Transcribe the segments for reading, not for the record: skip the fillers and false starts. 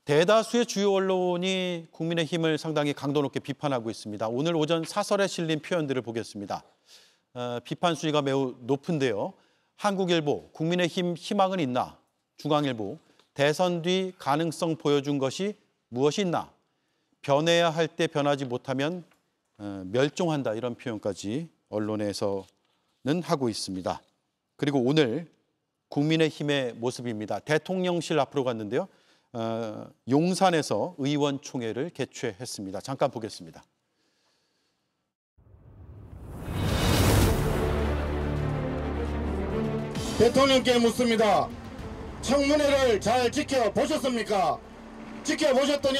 대다수의 주요 언론이 국민의힘을 상당히 강도 높게 비판하고 있습니다. 오늘 오전 사설에 실린 표현들을 보겠습니다. 비판 수위가 매우 높은데요. 한국일보, 국민의힘 희망은 있나? 중앙일보, 대선 뒤 가능성 보여준 것이 무엇이 있나? 변해야 할 때 변하지 못하면 멸종한다. 이런 표현까지 언론에서는 하고 있습니다. 그리고 오늘 국민의힘의 모습입니다. 대통령실 앞으로 갔는데요. 용산에서 의원총회를 개최했습니다. 잠깐 보겠습니다. 대통령께 묻습니다. 청문회를 잘 지켜보셨습니까? 지켜보셨더니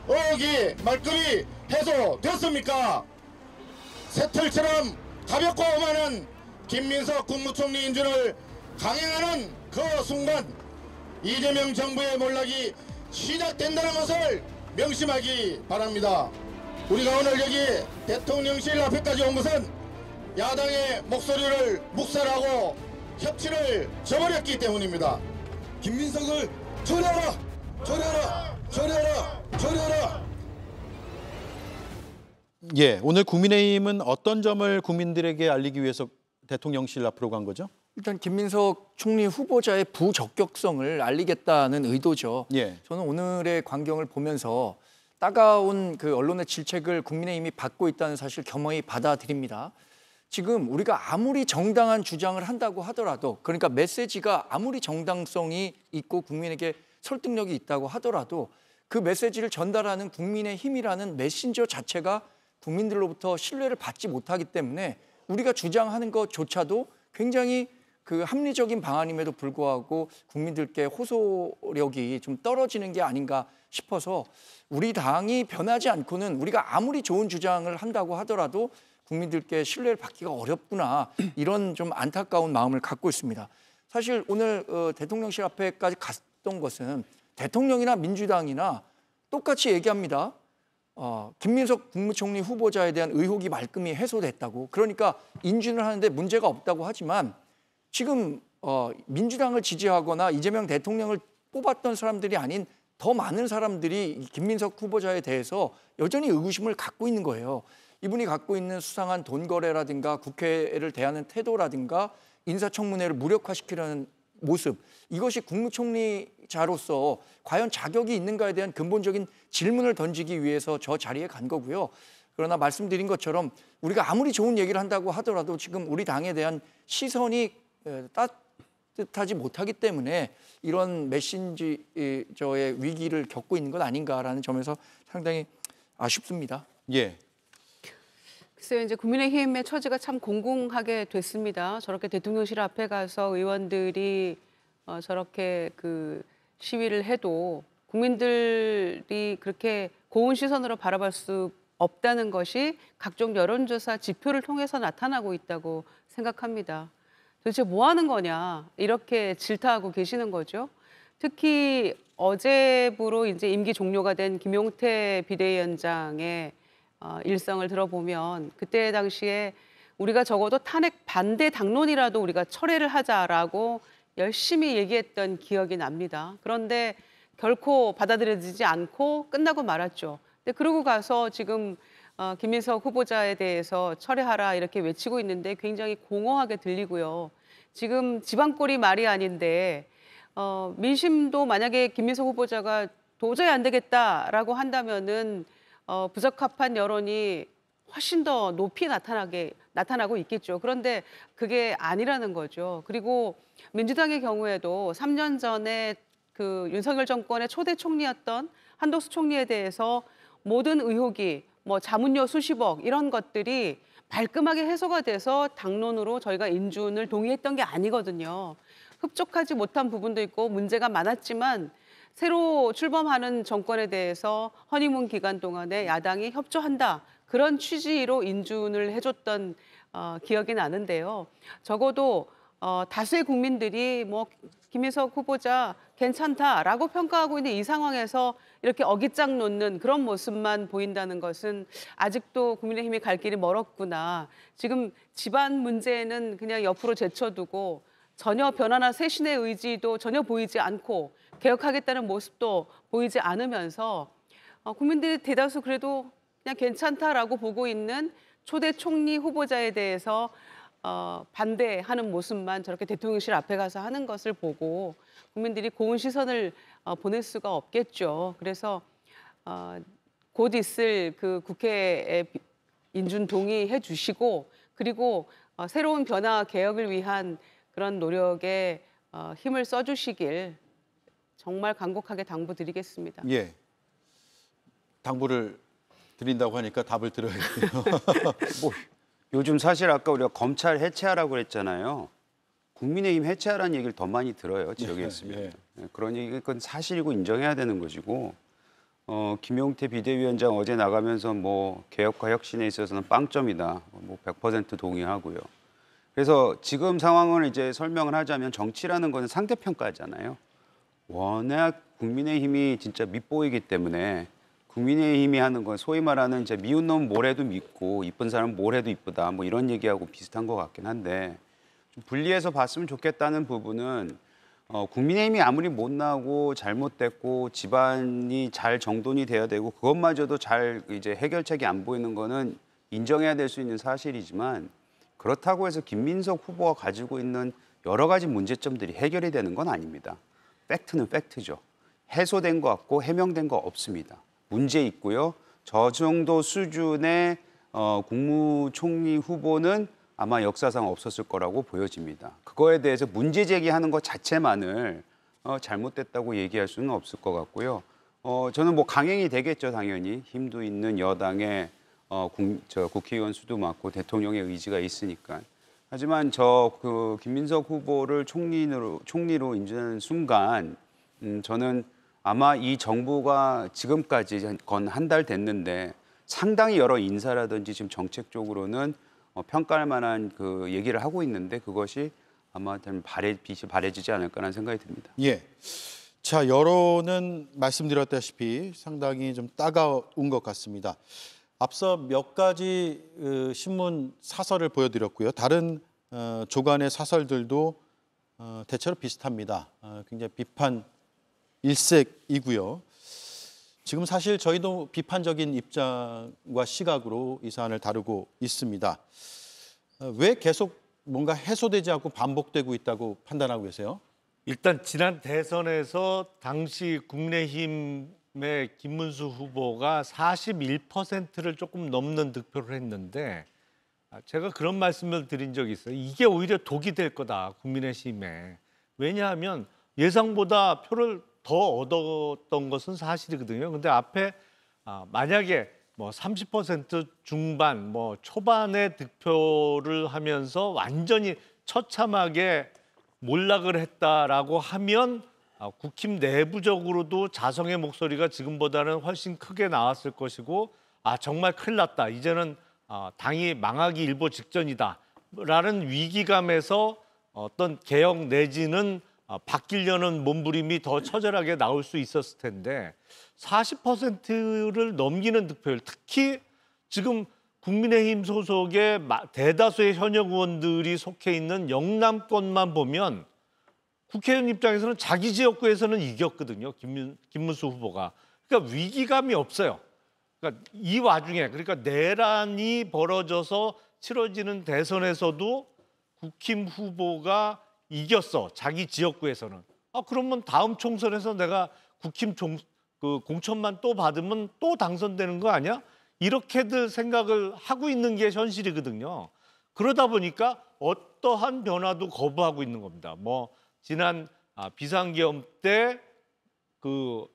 의혹이 말끔히 해소됐습니까? 새털처럼 가볍고 오만한 김민석 국무총리 인준을 강행하는 그 순간 이재명 정부의 몰락이 시작된다는 것을 명심하기 바랍니다. 우리가 오늘 여기 대통령실 앞에까지 온 것은 야당의 목소리를 묵살하고 협치를 저버렸기 때문입니다. 김민석을 처리하라! 처리하라! 처리하라! 처리하라! 예, 오늘 국민의힘은 어떤 점을 국민들에게 알리기 위해서 대통령실 앞으로 간 거죠? 일단 김민석 총리 후보자의 부적격성을 알리겠다는 의도죠. 예. 저는 오늘의 광경을 보면서 따가운 그 언론의 질책을 국민의힘이 받고 있다는 사실 겸허히 받아들입니다. 지금 우리가 아무리 정당한 주장을 한다고 하더라도, 그러니까 메시지가 아무리 정당성이 있고 국민에게 설득력이 있다고 하더라도 그 메시지를 전달하는 국민의힘이라는 메신저 자체가 국민들로부터 신뢰를 받지 못하기 때문에 우리가 주장하는 것조차도 굉장히 그 합리적인 방안임에도 불구하고 국민들께 호소력이 좀 떨어지는 게 아닌가 싶어서 우리 당이 변하지 않고는 우리가 아무리 좋은 주장을 한다고 하더라도 국민들께 신뢰를 받기가 어렵구나, 이런 좀 안타까운 마음을 갖고 있습니다. 사실 오늘 대통령실 앞에까지 갔던 것은 대통령이나 민주당이나 똑같이 얘기합니다. 김민석 국무총리 후보자에 대한 의혹이 말끔히 해소됐다고, 그러니까 인준을 하는데 문제가 없다고 하지만 지금 민주당을 지지하거나 이재명 대통령을 뽑았던 사람들이 아닌 더 많은 사람들이 김민석 후보자에 대해서 여전히 의구심을 갖고 있는 거예요. 이분이 갖고 있는 수상한 돈 거래라든가 국회를 대하는 태도라든가 인사청문회를 무력화시키려는 모습, 이것이 국무총리자로서 과연 자격이 있는가에 대한 근본적인 질문을 던지기 위해서 저 자리에 간 거고요. 그러나 말씀드린 것처럼 우리가 아무리 좋은 얘기를 한다고 하더라도 지금 우리 당에 대한 시선이 따뜻하지 못하기 때문에 이런 메신저의 위기를 겪고 있는 것 아닌가라는 점에서 상당히 아쉽습니다. 예. 글쎄요, 이제 국민의힘의 처지가 참 공공하게 됐습니다. 저렇게 대통령실 앞에 가서 의원들이 저렇게 그 시위를 해도 국민들이 그렇게 고운 시선으로 바라볼 수 없다는 것이 각종 여론조사 지표를 통해서 나타나고 있다고 생각합니다. 도대체 뭐 하는 거냐, 이렇게 질타하고 계시는 거죠. 특히 어제부로 이제 임기 종료가 된 김용태 비대위원장의 일성을 들어보면 그때 당시에 우리가 적어도 탄핵 반대 당론이라도 우리가 철회를 하자라고 열심히 얘기했던 기억이 납니다. 그런데 결코 받아들여지지 않고 끝나고 말았죠. 근데 그러고 가서 지금 김민석 후보자에 대해서 철회하라 이렇게 외치고 있는데 굉장히 공허하게 들리고요. 지금 지방꼴이 말이 아닌데 민심도 만약에 김민석 후보자가 도저히 안 되겠다라고 한다면은 부적합한 여론이 훨씬 더 높이 나타나고 있겠죠. 그런데 그게 아니라는 거죠. 그리고 민주당의 경우에도 3년 전에 그 윤석열 정권의 초대 총리였던 한덕수 총리에 대해서 모든 의혹이 뭐 자문료 수십억 이런 것들이 말끔하게 해소가 돼서 당론으로 저희가 인준을 동의했던 게 아니거든요. 흡족하지 못한 부분도 있고 문제가 많았지만 새로 출범하는 정권에 대해서 허니문 기간 동안에 야당이 협조한다, 그런 취지로 인준을 해줬던 기억이 나는데요. 적어도 다수의 국민들이 뭐 김민석 후보자 괜찮다라고 평가하고 있는 이 상황에서 이렇게 어깃장 놓는 그런 모습만 보인다는 것은 아직도 국민의힘이 갈 길이 멀었구나. 지금 집안 문제는 그냥 옆으로 제쳐두고 전혀 변화나 쇄신의 의지도 전혀 보이지 않고 개혁하겠다는 모습도 보이지 않으면서 국민들이 대다수 그래도 그냥 괜찮다라고 보고 있는 초대 총리 후보자에 대해서 반대하는 모습만 저렇게 대통령실 앞에 가서 하는 것을 보고 국민들이 고운 시선을 보낼 수가 없겠죠. 그래서 곧 있을 그 국회에 인준 동의해 주시고 그리고 새로운 변화 개혁을 위한 그런 노력에 힘을 써주시길 정말 간곡하게 당부드리겠습니다. 예. 당부를 드린다고 하니까 답을 들어야겠네요. 뭐 요즘 사실 아까 우리가 검찰 해체하라고 그랬잖아요. 국민의힘 해체하라는 얘기를 더 많이 들어요. 지역에 있으면. 예. 그런 얘기 그건 사실이고 인정해야 되는 것이고 김용태 비대위원장 어제 나가면서 뭐 개혁과 혁신에 있어서는 빵점이다. 뭐 100% 동의하고요. 그래서 지금 상황을 이제 설명을 하자면 정치라는 거는 상대평가잖아요. 워낙 국민의힘이 진짜 밉보이기 때문에 국민의힘이 하는 건 소위 말하는 이제 미운 놈 뭘 해도 밉고 이쁜 사람 뭘 해도 이쁘다 뭐 이런 얘기하고 비슷한 것 같긴 한데 좀 분리해서 봤으면 좋겠다는 부분은 국민의힘이 아무리 못나고 잘못됐고 집안이 잘 정돈이 돼야 되고 그것마저도 잘 이제 해결책이 안 보이는 거는 인정해야 될 수 있는 사실이지만 그렇다고 해서 김민석 후보가 가지고 있는 여러 가지 문제점들이 해결이 되는 건 아닙니다. 팩트는 팩트죠. 해소된 거 같고 해명된 거 없습니다. 문제 있고요. 저 정도 수준의 국무총리 후보는 아마 역사상 없었을 거라고 보여집니다. 그거에 대해서 문제 제기하는 것 자체만을 잘못됐다고 얘기할 수는 없을 것 같고요. 저는 뭐 강행이 되겠죠, 당연히. 힘도 있는 여당의 국회의원 수도 많고 대통령의 의지가 있으니까. 하지만 김민석 후보를 총리로 인준하는 순간 저는 아마 이 정부가 지금까지 건 한 달 됐는데 상당히 여러 인사라든지 지금 정책적으로는 평가할 만한 그 얘기를 하고 있는데 그것이 아마 빛이 발해지지 않을까라는 생각이 듭니다. 예. 자, 여론은 말씀드렸다시피 상당히 좀 따가운 것 같습니다. 앞서 몇 가지 신문 사설을 보여드렸고요. 다른 조간의 사설들도 대체로 비슷합니다. 굉장히 비판 일색이고요. 지금 사실 저희도 비판적인 입장과 시각으로 이 사안을 다루고 있습니다. 왜 계속 뭔가 해소되지 않고 반복되고 있다고 판단하고 계세요? 일단 지난 대선에서 당시 국민의힘의 김문수 후보가 41%를 조금 넘는 득표를 했는데 제가 그런 말씀을 드린 적이 있어요. 이게 오히려 독이 될 거다, 국민의힘에. 왜냐하면 예상보다 표를 더 얻었던 것은 사실이거든요. 근데 앞에 만약에 뭐 30% 중반, 뭐 초반의 득표를 하면서 완전히 처참하게 몰락을 했다라고 하면 국힘 내부적으로도 자성의 목소리가 지금보다는 훨씬 크게 나왔을 것이고 정말 큰일 났다. 이제는 당이 망하기 일보 직전이다라는 위기감에서 어떤 개혁 내지는 바뀌려는 몸부림이 더 처절하게 나올 수 있었을 텐데 40%를 넘기는 득표율, 특히 지금 국민의힘 소속의 대다수의 현역 의원들이 속해 있는 영남권만 보면 국회의원 입장에서는 자기 지역구에서는 이겼거든요. 김문수 후보가. 그러니까 위기감이 없어요. 그러니까 이 와중에 그러니까 내란이 벌어져서 치러지는 대선에서도 국힘 후보가 이겼어. 자기 지역구에서는. 그러면 다음 총선에서 내가 국힘 공천만 또 받으면 또 당선되는 거 아니야? 이렇게들 생각을 하고 있는 게 현실이거든요. 그러다 보니까 어떠한 변화도 거부하고 있는 겁니다. 뭐 지난 비상계엄 때 그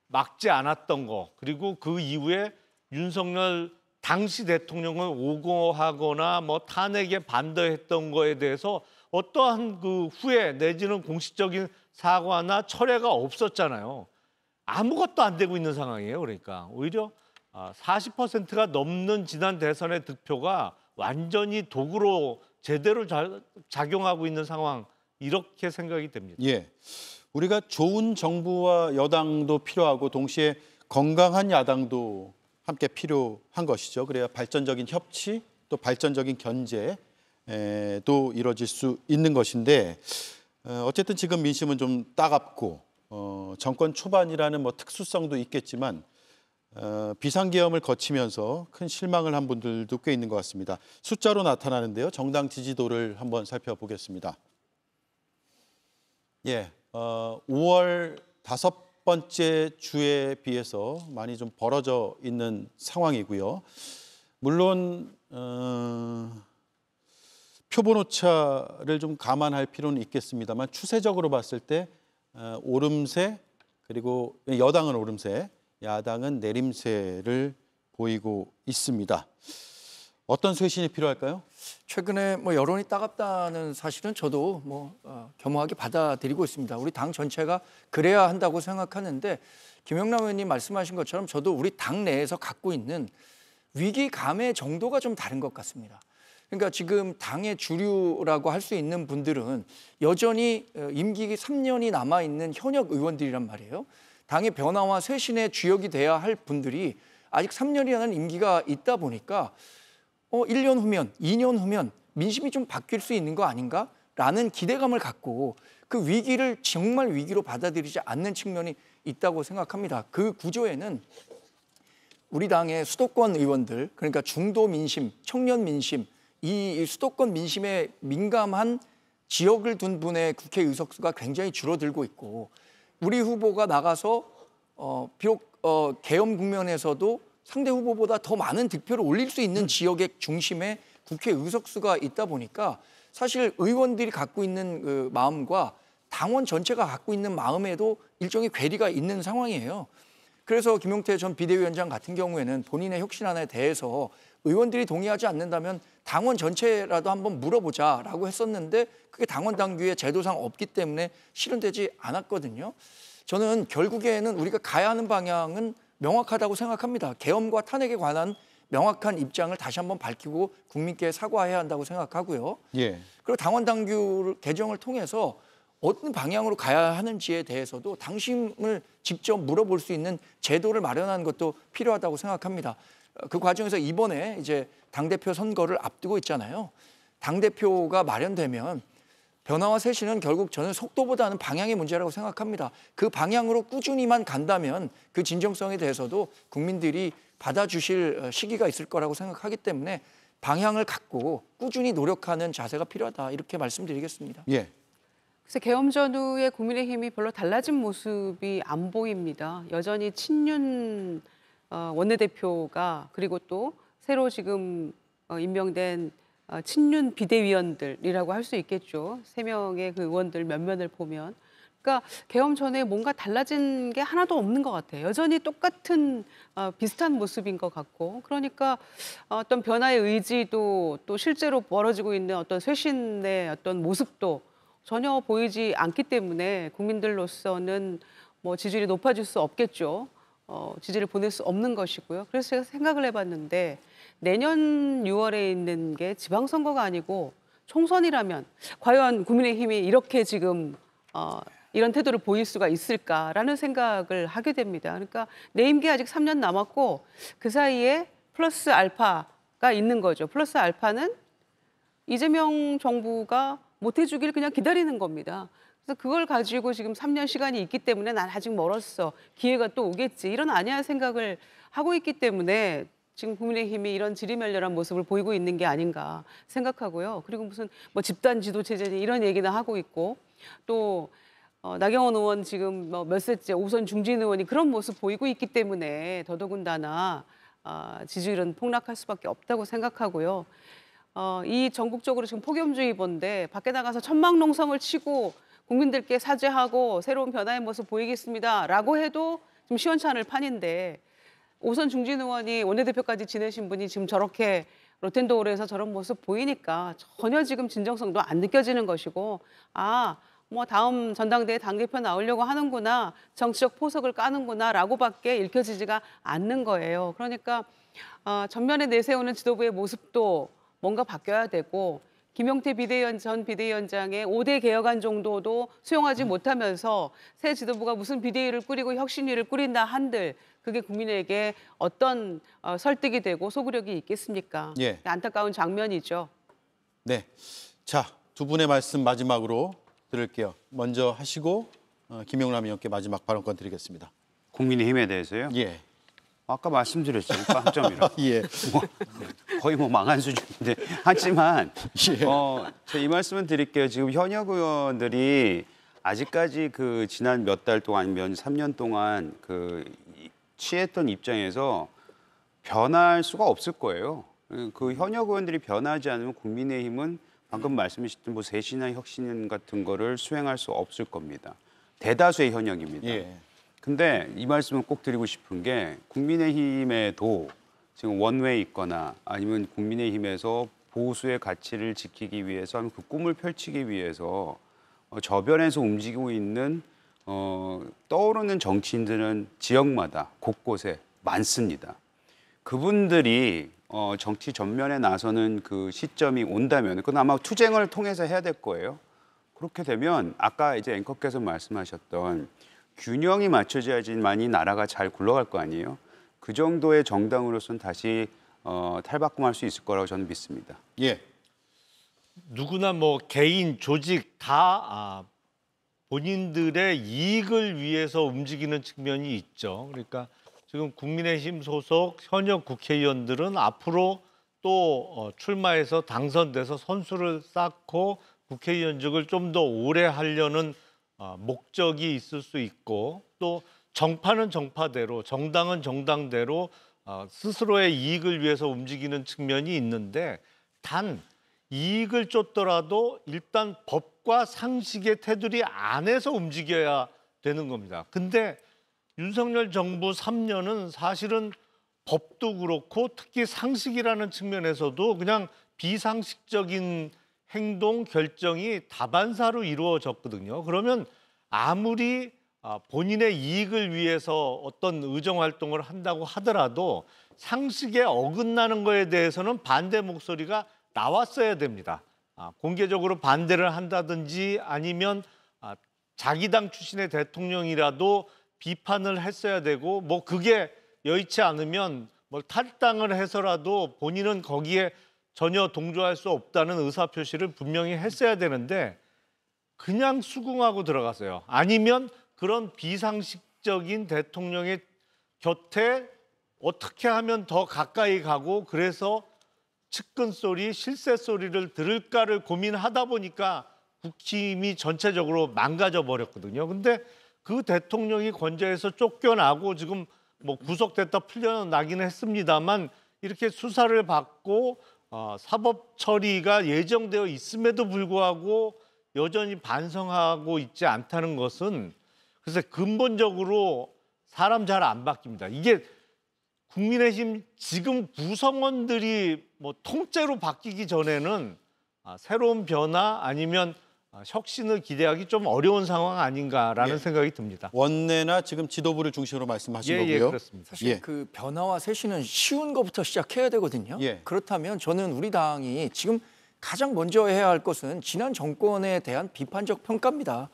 막지 않았던 거, 그리고 그 이후에 윤석열 당시 대통령을 오고하거나 뭐 탄핵에 반대했던 거에 대해서 어떠한 그 후회 내지는 공식적인 사과나 철회가 없었잖아요. 아무것도 안 되고 있는 상황이에요. 그러니까 오히려 40%가 넘는 지난 대선의 득표가 완전히 도구로 제대로 작용하고 있는 상황, 이렇게 생각이 됩니다. 예, 우리가 좋은 정부와 여당도 필요하고 동시에 건강한 야당도 함께 필요한 것이죠. 그래야 발전적인 협치 또 발전적인 견제도 이루어질 수 있는 것인데 어쨌든 지금 민심은 좀 따갑고 정권 초반이라는 뭐 특수성도 있겠지만 비상계엄을 거치면서 큰 실망을 한 분들도 꽤 있는 것 같습니다. 숫자로 나타나는데요. 정당 지지도를 한번 살펴보겠습니다. 예, 5월 5번째 주에 비해서 많이 좀 벌어져 있는 상황이고요. 물론 표본 오차를 좀 감안할 필요는 있겠습니다만 추세적으로 봤을 때 오름세, 그리고 여당은 오름세, 야당은 내림세를 보이고 있습니다. 어떤 쇄신이 필요할까요? 최근에 뭐 여론이 따갑다는 사실은 저도 겸허하게 받아들이고 있습니다. 우리 당 전체가 그래야 한다고 생각하는데 김영남 의원님 말씀하신 것처럼 저도 우리 당 내에서 갖고 있는 위기감의 정도가 좀 다른 것 같습니다. 그러니까 지금 당의 주류라고 할 수 있는 분들은 여전히 임기 3년이 남아있는 현역 의원들이란 말이에요. 당의 변화와 쇄신의 주역이 돼야 할 분들이 아직 3년이라는 임기가 있다 보니까 1년 후면, 2년 후면 민심이 좀 바뀔 수 있는 거 아닌가라는 기대감을 갖고 그 위기를 정말 위기로 받아들이지 않는 측면이 있다고 생각합니다. 그 구조에는 우리 당의 수도권 의원들, 그러니까 중도 민심, 청년 민심, 이 수도권 민심에 민감한 지역을 둔 분의 국회 의석수가 굉장히 줄어들고 있고 우리 후보가 나가서 비록 계엄 국면에서도 상대 후보보다 더 많은 득표를 올릴 수 있는 지역의 중심에 국회 의석수가 있다 보니까 사실 의원들이 갖고 있는 그 마음과 당원 전체가 갖고 있는 마음에도 일종의 괴리가 있는 상황이에요. 그래서 김용태 전 비대위원장 같은 경우에는 본인의 혁신안에 대해서 의원들이 동의하지 않는다면 당원 전체라도 한번 물어보자라고 했었는데 그게 당원 당규에 제도상 없기 때문에 실현되지 않았거든요. 저는 결국에는 우리가 가야 하는 방향은 명확하다고 생각합니다. 계엄과 탄핵에 관한 명확한 입장을 다시 한번 밝히고 국민께 사과해야 한다고 생각하고요. 예. 그리고 당원 당규 개정을 통해서 어떤 방향으로 가야 하는지에 대해서도 당심을 직접 물어볼 수 있는 제도를 마련하는 것도 필요하다고 생각합니다. 그 과정에서 이번에 이제 당대표 선거를 앞두고 있잖아요. 당대표가 마련되면 변화와 쇄신은 결국 저는 속도보다는 방향의 문제라고 생각합니다. 그 방향으로 꾸준히만 간다면 그 진정성에 대해서도 국민들이 받아주실 시기가 있을 거라고 생각하기 때문에 방향을 갖고 꾸준히 노력하는 자세가 필요하다 이렇게 말씀드리겠습니다. 예. 그래서 계엄 전후에 국민의힘이 별로 달라진 모습이 안 보입니다. 여전히 친윤 원내대표가 그리고 또 새로 지금 임명된 친윤 비대위원들이라고 할 수 있겠죠. 3명의 그 의원들 면면을 보면. 그러니까 계엄 전에 뭔가 달라진 게 하나도 없는 것 같아요. 여전히 똑같은 비슷한 모습인 것 같고. 그러니까 어떤 변화의 의지도 또 실제로 벌어지고 있는 어떤 쇄신의 어떤 모습도 전혀 보이지 않기 때문에 국민들로서는 뭐 지지율이 높아질 수 없겠죠. 지지를 보낼 수 없는 것이고요. 그래서 제가 생각을 해봤는데 내년 6월에 있는 게 지방선거가 아니고 총선이라면 과연 국민의힘이 이렇게 지금 이런 태도를 보일 수가 있을까라는 생각을 하게 됩니다. 그러니까 내 임기 아직 3년 남았고 그 사이에 플러스 알파가 있는 거죠. 플러스 알파는 이재명 정부가 못 해주길 그냥 기다리는 겁니다. 그래서 그걸 가지고 지금 3년 시간이 있기 때문에 난 아직 멀었어. 기회가 또 오겠지. 이런 안이한 생각을 하고 있기 때문에 지금 국민의힘이 이런 지리멸렬한 모습을 보이고 있는 게 아닌가 생각하고요. 그리고 무슨 뭐 집단 지도체제니 이런 얘기나 하고 있고 또 나경원 의원 지금 뭐 몇 세째 오선 중진 의원이 그런 모습 보이고 있기 때문에 더더군다나 지지율은 폭락할 수밖에 없다고 생각하고요. 이 전국적으로 지금 폭염주의보인데 밖에 나가서 천막농성을 치고 국민들께 사죄하고 새로운 변화의 모습 보이겠습니다라고 해도 좀 시원찮을 판인데 오선 중진 의원이 원내대표까지 지내신 분이 지금 저렇게 로텐도어에서 저런 모습 보이니까 전혀 지금 진정성도 안 느껴지는 것이고 뭐 다음 전당대회 당대표 나오려고 하는구나, 정치적 포석을 까는구나라고밖에 읽혀지지가 않는 거예요. 그러니까 전면에 내세우는 지도부의 모습도 뭔가 바뀌어야 되고 김용태 전 비대위원장의 5대 개혁안 정도도 수용하지 못하면서 새 지도부가 무슨 비대위를 꾸리고 혁신위를 꾸린다 한들 그게 국민에게 어떤 설득이 되고 소구력이 있겠습니까? 예. 안타까운 장면이죠. 네. 자, 두 분의 말씀 마지막으로 들을게요. 먼저 하시고 김영남 의원께 마지막 발언권 드리겠습니다. 국민의힘에 대해서요. 예. 아까 말씀드렸죠. 빵점이라. 예. 뭐, 거의 뭐 망한 수준인데 하지만 예. 제가 이 말씀은 드릴게요. 지금 현역 의원들이 아직까지 그 지난 몇 달 동안 아니면 3년 동안 그 취했던 입장에서 변할 수가 없을 거예요. 그 현역 의원들이 변하지 않으면 국민의힘은 방금 말씀하셨던 뭐 쇄신이나 혁신 같은 거를 수행할 수 없을 겁니다. 대다수의 현역입니다. 예. 근데 이 말씀은 꼭 드리고 싶은 게 국민의힘에도 지금 원외에 있거나 아니면 국민의힘에서 보수의 가치를 지키기 위해서 그 꿈을 펼치기 위해서 저변에서 움직이고 있는 떠오르는 정치인들은 지역마다 곳곳에 많습니다. 그분들이 정치 전면에 나서는 그 시점이 온다면 그건 아마 투쟁을 통해서 해야 될 거예요. 그렇게 되면 아까 이제 앵커께서 말씀하셨던 균형이 맞춰져야지만이 나라가 잘 굴러갈 거 아니에요. 그 정도의 정당으로서는 다시 탈바꿈할 수 있을 거라고 저는 믿습니다. 예. 누구나 뭐 개인, 조직 다 본인들의 이익을 위해서 움직이는 측면이 있죠. 그러니까 지금 국민의힘 소속 현역 국회의원들은 앞으로 또 출마해서 당선돼서 선수를 쌓고 국회의원직을 좀 더 오래 하려는 목적이 있을 수 있고 또 정파는 정파대로 정당은 정당대로 스스로의 이익을 위해서 움직이는 측면이 있는데 단 이익을 쫓더라도 일단 법과 상식의 테두리 안에서 움직여야 되는 겁니다. 근데 윤석열 정부 3년은 사실은 법도 그렇고 특히 상식이라는 측면에서도 그냥 비상식적인 행동, 결정이 다반사로 이루어졌거든요. 그러면 아무리 본인의 이익을 위해서 어떤 의정활동을 한다고 하더라도 상식에 어긋나는 거에 대해서는 반대 목소리가 나왔어야 됩니다. 공개적으로 반대를 한다든지 아니면 자기 당 출신의 대통령이라도 비판을 했어야 되고 뭐 그게 여의치 않으면 뭐 탈당을 해서라도 본인은 거기에 전혀 동조할 수 없다는 의사표시를 분명히 했어야 되는데 그냥 수긍하고 들어갔어요. 아니면 그런 비상식적인 대통령의 곁에 어떻게 하면 더 가까이 가고 그래서 측근 소리, 실세 소리를 들을까를 고민하다 보니까 국힘이 전체적으로 망가져 버렸거든요. 근데 그 대통령이 권좌에서 쫓겨나고 지금 뭐 구속됐다 풀려나기는 했습니다만 이렇게 수사를 받고 사법 처리가 예정되어 있음에도 불구하고 여전히 반성하고 있지 않다는 것은 그래서 근본적으로 사람 잘 안 바뀝니다. 이게 국민의힘 지금 구성원들이 뭐 통째로 바뀌기 전에는 새로운 변화 아니면 혁신을 기대하기 좀 어려운 상황 아닌가라는 예. 생각이 듭니다. 원내나 지금 지도부를 중심으로 말씀하신 예, 거고요. 그렇습니다. 사실 예. 그 변화와 쇄신은 쉬운 것부터 시작해야 되거든요. 예. 그렇다면 저는 우리 당이 지금 가장 먼저 해야 할 것은 지난 정권에 대한 비판적 평가입니다.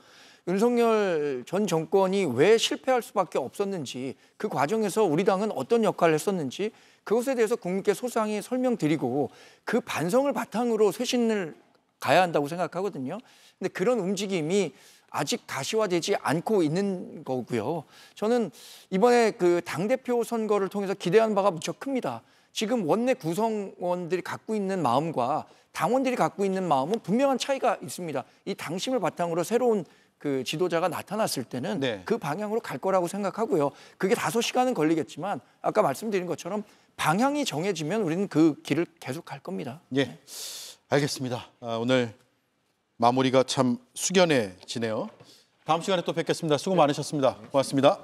윤석열 전 정권이 왜 실패할 수밖에 없었는지 그 과정에서 우리 당은 어떤 역할을 했었는지 그것에 대해서 국민께 소상히 설명드리고 그 반성을 바탕으로 쇄신을 가야 한다고 생각하거든요. 근데 그런 움직임이 아직 가시화되지 않고 있는 거고요. 저는 이번에 그 당대표 선거를 통해서 기대하는 바가 무척 큽니다. 지금 원내 구성원들이 갖고 있는 마음과 당원들이 갖고 있는 마음은 분명한 차이가 있습니다. 이 당심을 바탕으로 새로운 그 지도자가 나타났을 때는 네. 그 방향으로 갈 거라고 생각하고요. 그게 다소 시간은 걸리겠지만 아까 말씀드린 것처럼 방향이 정해지면 우리는 그 길을 계속 갈 겁니다. 예, 알겠습니다. 오늘 마무리가 참 숙연해지네요. 다음 시간에 또 뵙겠습니다. 수고 많으셨습니다. 고맙습니다.